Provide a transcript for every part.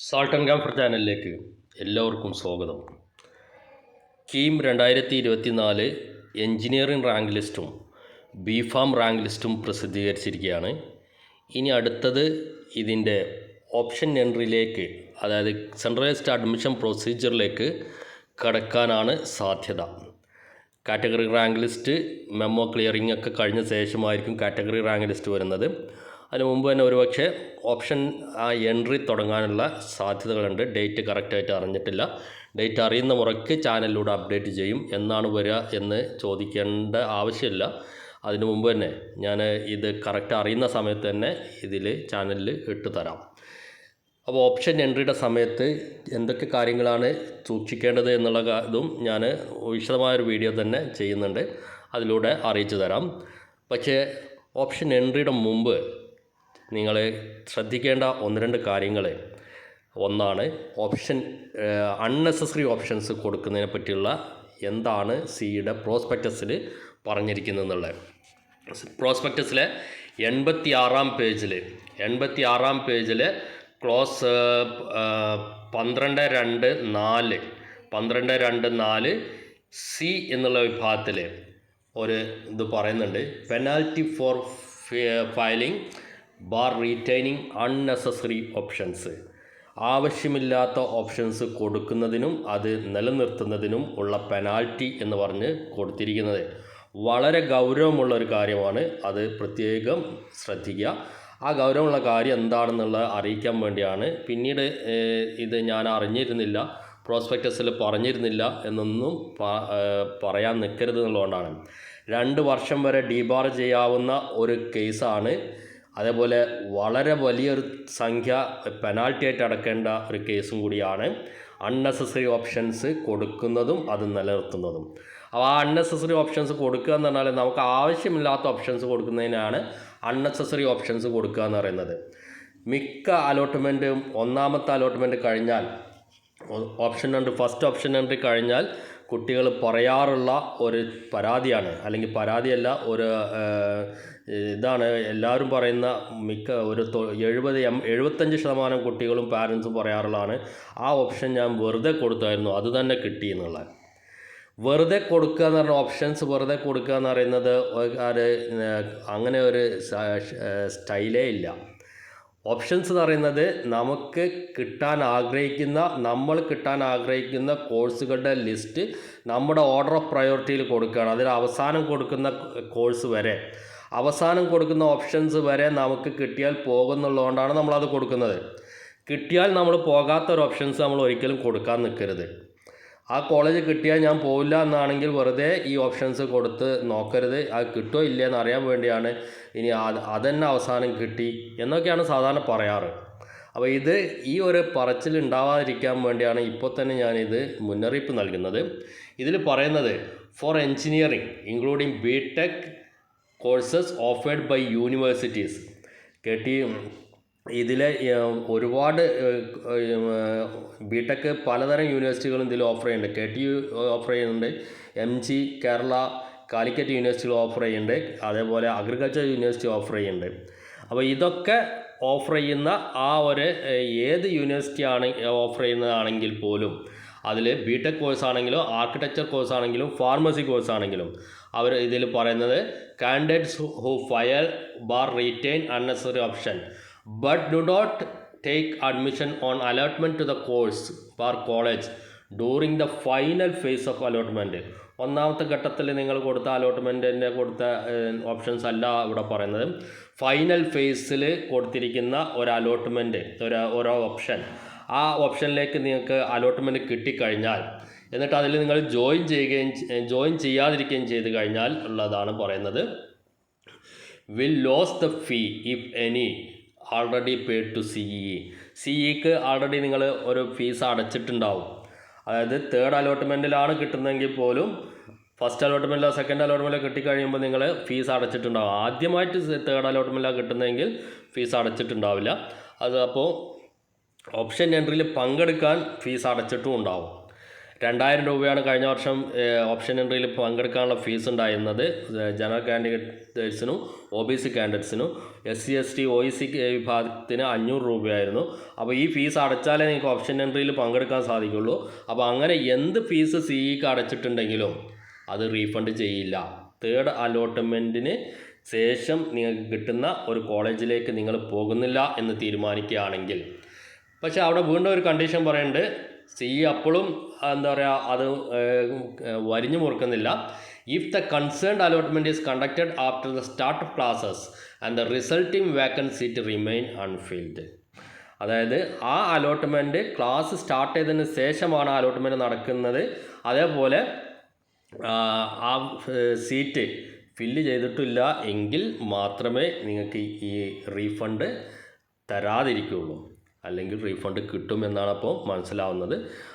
Salt and camphor ചാനലിലേക്ക് എല്ലാവർക്കും സ്വാഗതം. കീം 2024 എൻജിനീയറിംഗ് റാങ്ക് ലിസ്റ്റും ബിഫാം റാങ്ക് ലിസ്റ്റും പ്രസിദ്ധീകരിച്ചിരിക്കുകയാണ്. ഇനി അടുത്തത് ഇതിൻ്റെ ഓപ്ഷൻ എൻട്രിയിലേക്ക്, അതായത് സെൻട്രലൈസ്ഡ് അഡ്മിഷൻ പ്രൊസീജിയറിലേക്ക് കടക്കാനാണ് സാധ്യത. Category rank list memo clearing ഒക്കെ കഴിഞ്ഞ ശേഷമായിരിക്കും കാറ്റഗറി റാങ്ക് ലിസ്റ്റ് വരുന്നത്. അതിന് മുമ്പ് തന്നെ ഒരുപക്ഷെ ഓപ്ഷൻ എൻട്രി തുടങ്ങാനുള്ള സാധ്യതകളുണ്ട്. ഡേറ്റ് കറക്റ്റായിട്ട് അറിഞ്ഞിട്ടില്ല. ഡേറ്റ് അറിയുന്ന മുറയ്ക്ക് ചാനലിലൂടെ അപ്ഡേറ്റ് ചെയ്യും. എന്നാണ് വരിക എന്ന് ചോദിക്കേണ്ട ആവശ്യമില്ല. അതിനു മുമ്പ് തന്നെ ഞാൻ ഇത് കറക്റ്റ് അറിയുന്ന സമയത്ത് തന്നെ ഇതിൽ ചാനലിൽ ഇട്ട് തരാം. അപ്പോൾ ഓപ്ഷൻ എൻട്രിയുടെ സമയത്ത് എന്തൊക്കെ കാര്യങ്ങളാണ് സൂക്ഷിക്കേണ്ടത് എന്നുള്ള ഇതും ഞാൻ വിശദമായൊരു വീഡിയോ തന്നെ ചെയ്യുന്നുണ്ട്, അതിലൂടെ അറിയിച്ചു തരാം. പക്ഷേ ഓപ്ഷൻ എൻട്രിയുടെ മുമ്പ് നിങ്ങൾ ശ്രദ്ധിക്കേണ്ട ഒന്ന് രണ്ട് കാര്യങ്ങൾ. ഒന്നാണ് അൺനെസസറി ഓപ്ഷൻസ് കൊടുക്കുന്നതിനെ പറ്റിയുള്ള എന്താണ് സിയുടെ പ്രോസ്പെക്ടസിൽ പറഞ്ഞിരിക്കുന്നത് എന്നുള്ളത്. പ്രോസ്പെക്ടസിലെ 86-ാം പേജിൽ ക്ലോസ് 12.2.4 സി എന്നുള്ള വിഭാഗത്തിൽ ഒരു ഇത് പറയുന്നുണ്ട്. Penalty for filing bar retaining unnecessary options. ആവശ്യമില്ലാത്ത ഓപ്ഷൻസ് കൊടുക്കുന്നതിനും അത് നിലനിർത്തുന്നതിനും ഉള്ള പെനാൽറ്റി എന്ന് പറഞ്ഞ് കൊടുത്തിരിക്കുന്നത് വളരെ ഗൗരവമുള്ളൊരു കാര്യമാണ്. അത് പ്രത്യേകം ശ്രദ്ധിക്കുക. ആ ഗൗരവമുള്ള കാര്യം എന്താണെന്നുള്ളത് അറിയിക്കാൻ വേണ്ടിയാണ്. പിന്നീട് ഇത് ഞാൻ അറിഞ്ഞിരുന്നില്ല, പ്രോസ്പെക്ടസിൽ പറഞ്ഞിരുന്നില്ല എന്നൊന്നും പറയാൻ നിൽക്കരുത് എന്നുള്ളതുകൊണ്ടാണ്. 2 വർഷം വരെ ഡീബാർ ചെയ്യാവുന്ന ഒരു കേസാണ്. അതേപോലെ വളരെ വലിയൊരു സംഖ്യ പെനാൽറ്റി ആയിട്ട് അടക്കേണ്ട ഒരു കേസും കൂടിയാണ് അൺനെസസറി ഓപ്ഷൻസ് കൊടുക്കുന്നതും അത് നിലനിർത്തുന്നതും. അപ്പോൾ ആ അൺനെസസറി ഓപ്ഷൻസ് കൊടുക്കുക എന്ന് പറഞ്ഞാൽ നമുക്ക് ആവശ്യമില്ലാത്ത ഓപ്ഷൻസ് കൊടുക്കുന്നതിനാണ് അൺനെസസറി ഓപ്ഷൻസ് കൊടുക്കുക എന്ന് പറയുന്നത്. മിക്ക അലോട്ട്മെൻറ്റും ഒന്നാമത്തെ അലോട്ട്മെൻറ്റ് കഴിഞ്ഞാൽ, ഫസ്റ്റ് ഓപ്ഷൻ എൻട്രി കഴിഞ്ഞാൽ കുട്ടികൾ പറയാറുള്ള ഒരു പരാതിയാണ്, അല്ലെങ്കിൽ പരാതിയല്ല, ഒരു ഇതാണ് എല്ലാവരും പറയുന്ന ഒരു 75% കുട്ടികളും പാരൻസും പറയാറുള്ളതാണ്, ആ ഓപ്ഷൻ ഞാൻ വെറുതെ കൊടുത്തായിരുന്നു, അത് തന്നെ കിട്ടി എന്നുള്ളത്. വെറുതെ കൊടുക്കുക എന്ന് പറഞ്ഞാൽ ഓപ്ഷൻസ് വെറുതെ കൊടുക്കുക എന്ന് പറയുന്നത് അങ്ങനെ ഒരു സ്റ്റൈലേ ഇല്ല. ഓപ്ഷൻസ് എന്ന് പറയുന്നത് നമ്മൾ കിട്ടാൻ ആഗ്രഹിക്കുന്ന കോഴ്സുകളുടെ ലിസ്റ്റ് നമ്മുടെ ഓർഡർ ഓഫ് പ്രയോറിറ്റിയിൽ കൊടുക്കുകയാണ്. അതിൽ അവസാനം കൊടുക്കുന്ന കോഴ്സ് വരെ, അവസാനം കൊടുക്കുന്ന ഓപ്ഷൻസ് വരെ നമുക്ക് കിട്ടിയാൽ പോകുന്നുള്ളതുകൊണ്ടാണ് നമ്മളത് കൊടുക്കുന്നത്. കിട്ടിയാൽ നമ്മൾ പോകാത്തൊരു ഓപ്ഷൻസ് നമ്മൾ ഒരിക്കലും കൊടുക്കാൻ നിൽക്കരുത്. ആ കോളേജ് കിട്ടിയാൽ ഞാൻ പോവില്ല എന്നാണെങ്കിൽ വെറുതെ ഈ ഓപ്ഷൻസ് കൊടുത്ത് നോക്കരുത്. അത് കിട്ടുമോ ഇല്ലയെന്ന് അറിയാൻ വേണ്ടിയാണ്. ഇനി അതന്നെ അവസാനം കിട്ടി എന്നൊക്കെയാണ് സാധാരണ പറയാറ്. അപ്പോൾ ഈ ഒരു പറച്ചിൽ ഉണ്ടാവാതിരിക്കാൻ വേണ്ടിയാണ് ഇപ്പോൾ തന്നെ ഞാനിത് മുന്നറിയിപ്പ് നൽകുന്നത്. ഇതിൽ പറയുന്നത് for engineering including BTech courses offered by universities. ഇതിലെ ഒരുപാട് ബിടെക് പലതരം യൂണിവേഴ്സിറ്റികളും ഇതിൽ ഓഫർ ചെയ്യുന്നുണ്ട്. KTU ഓഫർ ചെയ്യുന്നുണ്ട്, MG കേരള, കാലിക്കറ്റ് യൂണിവേഴ്സിറ്റികൾ ഓഫർ ചെയ്യുന്നുണ്ട്, അതേപോലെ അഗ്രികൾച്ചർ യൂണിവേഴ്സിറ്റി ഓഫർ ചെയ്യുന്നുണ്ട്. അപ്പോൾ ഇതൊക്കെ ഓഫർ ചെയ്യുന്ന ഏത് യൂണിവേഴ്സിറ്റി ഓഫർ ചെയ്യുന്നതാണെങ്കിൽ പോലും അതിൽ ബിടെക് കോഴ്സ് ആണെങ്കിലും ആർക്കിടെക്ചർ കോഴ്സ് ആണെങ്കിലും ഫാർമസി കോഴ്സ് ആണെങ്കിലും അവർ ഇതിൽ പറയുന്നത് candidates who file bar retain unnecessary option but do not take admission on allotment to the course or college during the final phase of allotment. ഒന്നാമത്തെ ഘട്ടത്തിൽ നിങ്ങൾ കൊടുത്ത അലോട്ട്മെൻറ്റിൻ്റെ കൊടുത്ത ഓപ്ഷൻസ് അല്ല ഇവിടെ പറയുന്നത്. ഫൈനൽ ഫേസിൽ കൊടുത്തിരിക്കുന്ന ഒരു അലോട്ട്മെൻറ്റ്, ഓരോ ഓപ്ഷൻ, ആ ഓപ്ഷനിലേക്ക് നിങ്ങൾക്ക് അലോട്ട്മെൻറ്റ് കിട്ടിക്കഴിഞ്ഞാൽ എന്നിട്ട് അതിൽ നിങ്ങൾ ജോയിൻ ചെയ്യാതിരിക്കുകയും ചെയ്ത് കഴിഞ്ഞാൽ ഉള്ളതാണ് പറയുന്നത്. will lose the fee if any already paid to സിഇക്ക് ആൾറെഡി നിങ്ങൾ ഒരു ഫീസ് അടച്ചിട്ടുണ്ടാവും. അതായത് 3rd അലോട്ട്മെൻറ്റിലാണ് കിട്ടുന്നതെങ്കിൽ പോലും ഫസ്റ്റ് അലോട്ട്മെൻറ്റിലോ സെക്കൻഡ് അലോട്ട്മെൻറ്റിലോ കിട്ടിക്കഴിയുമ്പോൾ നിങ്ങൾ ഫീസ് അടച്ചിട്ടുണ്ടാവും. ആദ്യമായിട്ട് 3rd അലോട്ട്മെൻറ്റിലാണ് കിട്ടുന്നതെങ്കിൽ ഫീസ് അടച്ചിട്ടുണ്ടാവില്ല. അപ്പോൾ ഓപ്ഷൻ എൻട്രിയിൽ പങ്കെടുക്കാൻ ഫീസ് അടച്ചിട്ടും ഉണ്ടാവും. 2000 രൂപയാണ് കഴിഞ്ഞ വർഷം ഓപ്ഷൻ എൻട്രിയിൽ പങ്കെടുക്കാനുള്ള ഫീസ് ഉണ്ടായിരുന്നത് ജനറൽ കാൻഡിഡേറ്റ്സിനും OBC കാൻഡിഡേറ്റ്സിനും. SC/ST OEC വിഭാഗത്തിന് 500 രൂപയായിരുന്നു. അപ്പോൾ ഈ ഫീസ് അടച്ചാലേ നിങ്ങൾക്ക് ഓപ്ഷൻ എൻട്രിയിൽ പങ്കെടുക്കാൻ സാധിക്കുള്ളൂ. അപ്പോൾ അങ്ങനെ എന്ത് ഫീസ് CEക്ക് അടച്ചിട്ടുണ്ടെങ്കിലും അത് റീഫണ്ട് ചെയ്യില്ല. തേർഡ് അലോട്ട്മെൻറ്റിന് ശേഷം നിങ്ങൾക്ക് കിട്ടുന്ന ഒരു കോളേജിലേക്ക് നിങ്ങൾ പോകുന്നില്ല എന്ന് തീരുമാനിക്കുകയാണെങ്കിൽ. പക്ഷേ അവിടെ വീണ്ടും ഒരു കണ്ടീഷൻ പറയുന്നുണ്ട്. CE അപ്പോഴും എന്താ പറയുക, അത് വരിഞ്ഞു മുറുക്കുന്നില്ല. If the concerned allotment is conducted after the start of classes and the resulting vacant seat remain unfilled. അതായത് ആ അലോട്ട്മെൻറ്റ് ക്ലാസ് സ്റ്റാർട്ട് ചെയ്തതിന് ശേഷമാണ് അലോട്ട്മെൻറ്റ് നടക്കുന്നത്. അതേപോലെ ആ സീറ്റ് ഫില്ല് ചെയ്തിട്ടില്ല എങ്കിൽ മാത്രമേ നിങ്ങൾക്ക് ഈ റീഫണ്ട് തരാതിരിക്കുകയുള്ളൂ. അല്ലെങ്കിൽ റീഫണ്ട് കിട്ടുമെന്നാണ് അപ്പോൾ മനസ്സിലാവുന്നത്.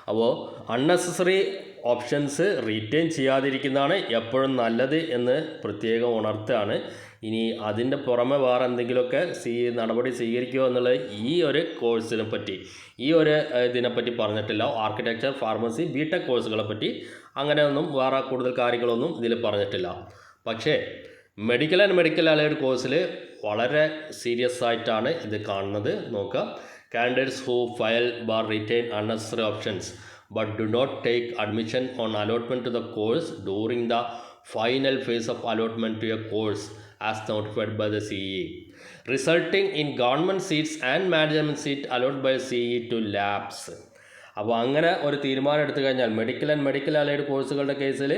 അപ്പോൾ അൺനെസസറി ഓപ്ഷൻസ് റീറ്റെയിൻ ചെയ്യാതിരിക്കുന്നതാണ് എപ്പോഴും നല്ലത് എന്ന് പ്രത്യേകം ഉണർത്തുകയാണ്. ഇനി അതിൻ്റെ പുറമെ വേറെ എന്തെങ്കിലുമൊക്കെ നടപടി സ്വീകരിക്കുക എന്നുള്ളത് ഈ ഒരു കോഴ്സിനെ പറ്റി, ഈ ഒരു ഇതിനെപ്പറ്റി പറഞ്ഞിട്ടില്ല. ആർക്കിടെക്ചർ, ഫാർമസി, BTech കോഴ്സുകളെ പറ്റി അങ്ങനെയൊന്നും വേറെ കൂടുതൽ കാര്യങ്ങളൊന്നും ഇതിൽ പറഞ്ഞിട്ടില്ല. പക്ഷേ മെഡിക്കൽ ആൻഡ് മെഡിക്കൽ അലൈഡ് കോഴ്സിൽ വളരെ സീരിയസ് ആയിട്ടാണ് ഇത് കാണുന്നത്. നോക്കുക, candidates who file bar retain unnecessary options but do not take admission on allotment to the course during the final phase of allotment to a course as notified by the CE, resulting in government seats and management seat allotted by CE to lapse. അപ്പോൾ അങ്ങനെ ഒരു തീരുമാനം എടുത്തു കഴിഞ്ഞാൽ medical and medical allied കോഴ്സുകളുടെ കേസിൽ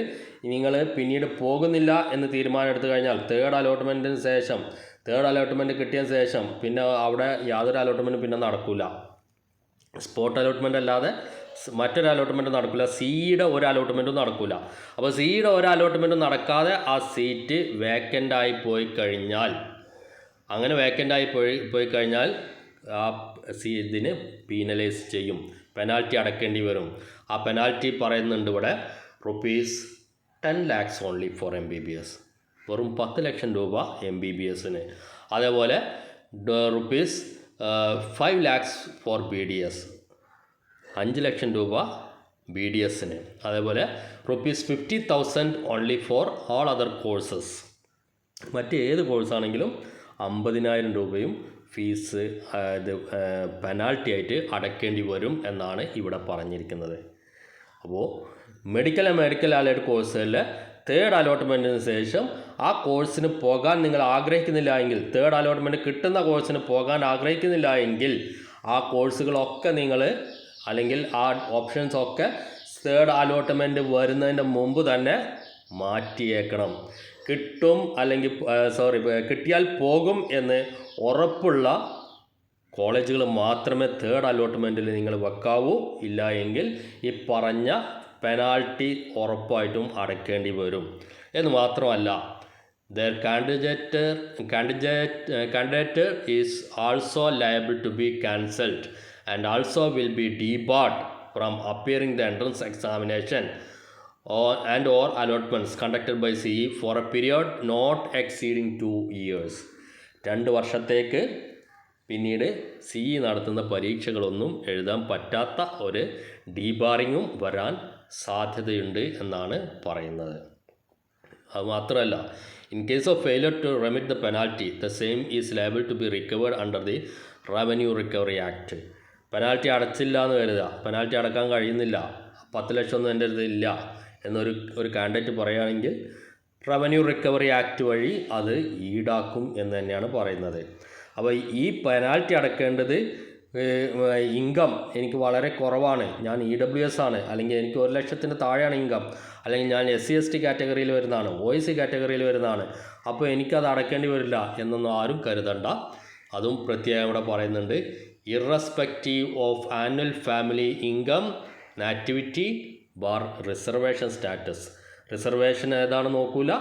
നിങ്ങൾ പിന്നീട് പോകുന്നില്ല എന്ന് തീരുമാനം എടുത്തു കഴിഞ്ഞാൽ തേർഡ് അലോട്ട്മെൻറ്റ് കിട്ടിയ ശേഷം പിന്നെ അവിടെ യാതൊരു അലോട്ട്മെൻറ്റും പിന്നെ നടക്കില്ല. സ്പോട്ട് അലോട്ട്മെൻ്റ് അല്ലാതെ മറ്റൊരു അലോട്ട്മെൻറ്റ് നടക്കില്ല. CEയുടെ ഒരു അലോട്ട്മെൻറ്റും നടക്കില്ല. അപ്പോൾ CEയുടെ ഒരു അലോട്ട്മെൻറ്റും നടക്കാതെ ആ സീറ്റ് വേക്കൻ്റായി പോയി കഴിഞ്ഞാൽ, അങ്ങനെ വേക്കൻ്റായി പോയി കഴിഞ്ഞാൽ ആ ഇതിന് പീനലൈസ് ചെയ്യും, പെനാൽറ്റി അടയ്ക്കേണ്ടി വരും. ആ പെനാൽറ്റി പറയുന്നുണ്ട് ഇവിടെ ₹10 lakhs ഓൺലി ഫോർ MBBS, വെറും 10 ലക്ഷം രൂപ MBBSന്. അതേപോലെ ₹5 lakhs ഫോർ BDS, 5 ലക്ഷം രൂപ BDSന്. അതേപോലെ ₹50,000 only for all other courses. മറ്റേത് കോഴ്സാണെങ്കിലും 50,000 രൂപയും ഫീസ് ഇത് പെനാൽറ്റി ആയിട്ട് അടയ്ക്കേണ്ടി വരും എന്നാണ് ഇവിടെ പറഞ്ഞിരിക്കുന്നത്. അപ്പോൾ മെഡിക്കൽ അലൈഡ് കോഴ്സുകളിൽ തേർഡ് അലോട്ട്മെൻറ്റിന് ശേഷം ആ കോഴ്സിന് പോകാൻ നിങ്ങൾ ആഗ്രഹിക്കുന്നില്ല എങ്കിൽ, തേർഡ് അലോട്ട്മെൻറ്റ് കിട്ടുന്ന കോഴ്സിന് പോകാൻ ആഗ്രഹിക്കുന്നില്ല എങ്കിൽ ആ കോഴ്സുകളൊക്കെ നിങ്ങൾ, അല്ലെങ്കിൽ ആ ഓപ്ഷൻസൊക്കെ തേർഡ് അലോട്ട്മെൻറ്റ് വരുന്നതിൻ്റെ മുമ്പ് തന്നെ മാറ്റിയേക്കണം. കിട്ടിയാൽ പോകും എന്ന് ഉറപ്പുള്ള കോളേജുകൾ മാത്രമേ തേർഡ് അലോട്ട്മെൻറ്റിൽ നിങ്ങൾ വെക്കാവൂ. ഇല്ല എങ്കിൽ ഈ പറഞ്ഞ പെനാൽറ്റി ഉറപ്പായിട്ടും അടയ്ക്കേണ്ടി വരും. എന്ന് മാത്രമല്ല, their candidate is also liable to be cancelled and also will be debarred from appearing the entrance examination or allotments conducted by CE for a period not exceeding 2 years. 2 വർഷത്തേക്ക് പിന്നീട് CE നടത്തുന്ന പരീക്ഷകളൊന്നും എഴുതാൻ പറ്റാത്ത ഒരു ഡീബാറിങ്ങും വരാൻ സാധ്യതയുണ്ട് എന്നാണ് പറയുന്നത്. അതുമാത്രമല്ല, in case of failure to remit the penalty, the same is liable to be recovered under the Revenue Recovery Act. Penalty അടച്ചില്ല എന്ന് കരുതുക, പെനാൽറ്റി അടക്കാൻ കഴിയുന്നില്ല, 10 ലക്ഷമൊന്നും എൻ്റെ അടുത്ത് ഇല്ല എന്നൊരു കാൻഡിഡേറ്റ് പറയുകയാണെങ്കിൽ റവന്യൂ റിക്കവറി ആക്ട് വഴി അത് ഈടാക്കും എന്ന് തന്നെയാണ് പറയുന്നത്. അപ്പോൾ ഈ പെനാൽറ്റി അടക്കേണ്ടത് ഇൻകം എനിക്ക് വളരെ കുറവാണ്, ഞാൻ EWS ആണ്, അല്ലെങ്കിൽ എനിക്ക് 1 ലക്ഷത്തിന് താഴെയാണ് ഇൻകം, അല്ലെങ്കിൽ ഞാൻ SC/ST കാറ്റഗറിയിൽ വരുന്നതാണ്, OEC കാറ്റഗറിയിൽ വരുന്നതാണ്, അപ്പോൾ എനിക്കത് അടക്കേണ്ടി വരില്ല എന്നൊന്നും ആരും കരുതണ്ട. അതും പ്രത്യേകം ഇവിടെ പറയുന്നുണ്ട്. Irrespective of annual family income, nativity bar reservation status. Reservation ഏതാണ് നോക്കൂല,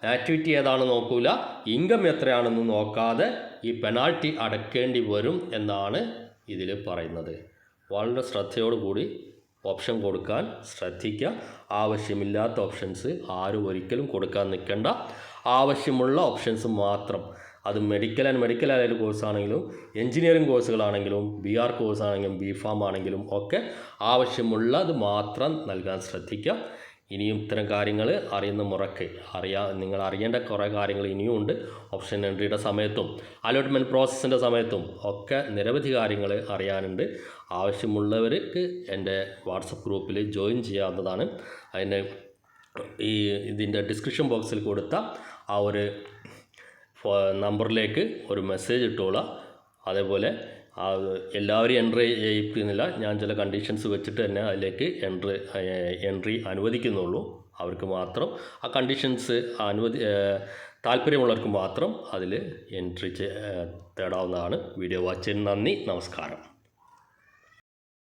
നാറ്റിവിറ്റി ഏതാണ് നോക്കൂല, ഇൻകം എത്രയാണെന്ന് നോക്കാതെ ഈ പെനാൽറ്റി അടക്കേണ്ടി വരും എന്നാണ് ഇതിൽ പറയുന്നത്. വളരെ ശ്രദ്ധയോടുകൂടി ഓപ്ഷൻ കൊടുക്കാൻ ശ്രദ്ധിക്കുക. ആവശ്യമില്ലാത്ത ഓപ്ഷൻസ് ആരും ഒരിക്കലും കൊടുക്കാൻ നിൽക്കേണ്ട. ആവശ്യമുള്ള ഓപ്ഷൻസ് മാത്രം, അത് medical and medical allied course ആണെങ്കിലും എഞ്ചിനീയറിംഗ് കോഴ്സുകളാണെങ്കിലും BR കോഴ്സ് ആണെങ്കിലും BPharm ആണെങ്കിലും ഒക്കെ ആവശ്യമുള്ളത് മാത്രം നൽകാൻ ശ്രദ്ധിക്കുക. ഇനിയും ഇത്തരം കാര്യങ്ങൾ അറിയുന്ന മുറയ്ക്ക് നിങ്ങൾ അറിയേണ്ട കുറേ കാര്യങ്ങൾ ഇനിയും ഉണ്ട്. ഓപ്ഷൻ എൻട്രിയുടെ സമയത്തും അലോട്ട്മെൻറ്റ് പ്രോസസ്സിൻ്റെ സമയത്തും ഒക്കെ നിരവധി കാര്യങ്ങൾ അറിയാനുണ്ട്. ആവശ്യമുള്ളവർക്ക് എൻ്റെ വാട്സപ്പ് ഗ്രൂപ്പിൽ ജോയിൻ ചെയ്യാവുന്നതാണ്. അതിന് ഇതിൻ്റെ ഡിസ്ക്രിപ്ഷൻ ബോക്സിൽ കൊടുത്ത ആ ഒരു നമ്പറിലേക്ക് ഒരു മെസ്സേജ് ഇട്ടോളാം. അതേപോലെ എല്ലാവരും എൻട്രി ചെയ്യിക്കുന്നില്ല, ഞാൻ ചില കണ്ടീഷൻസ് വെച്ചിട്ട് തന്നെ അതിലേക്ക് എൻട്രി അനുവദിക്കുന്നുള്ളൂ. അവർക്ക് മാത്രം ആ കണ്ടീഷൻസ് താല്പര്യമുള്ളവർക്ക് മാത്രം അതിൽ എൻട്രി തേടാവുന്നതാണ്. വീഡിയോ വാച്ച് ചെയ്യുന്നതിന് നന്ദി, നമസ്കാരം.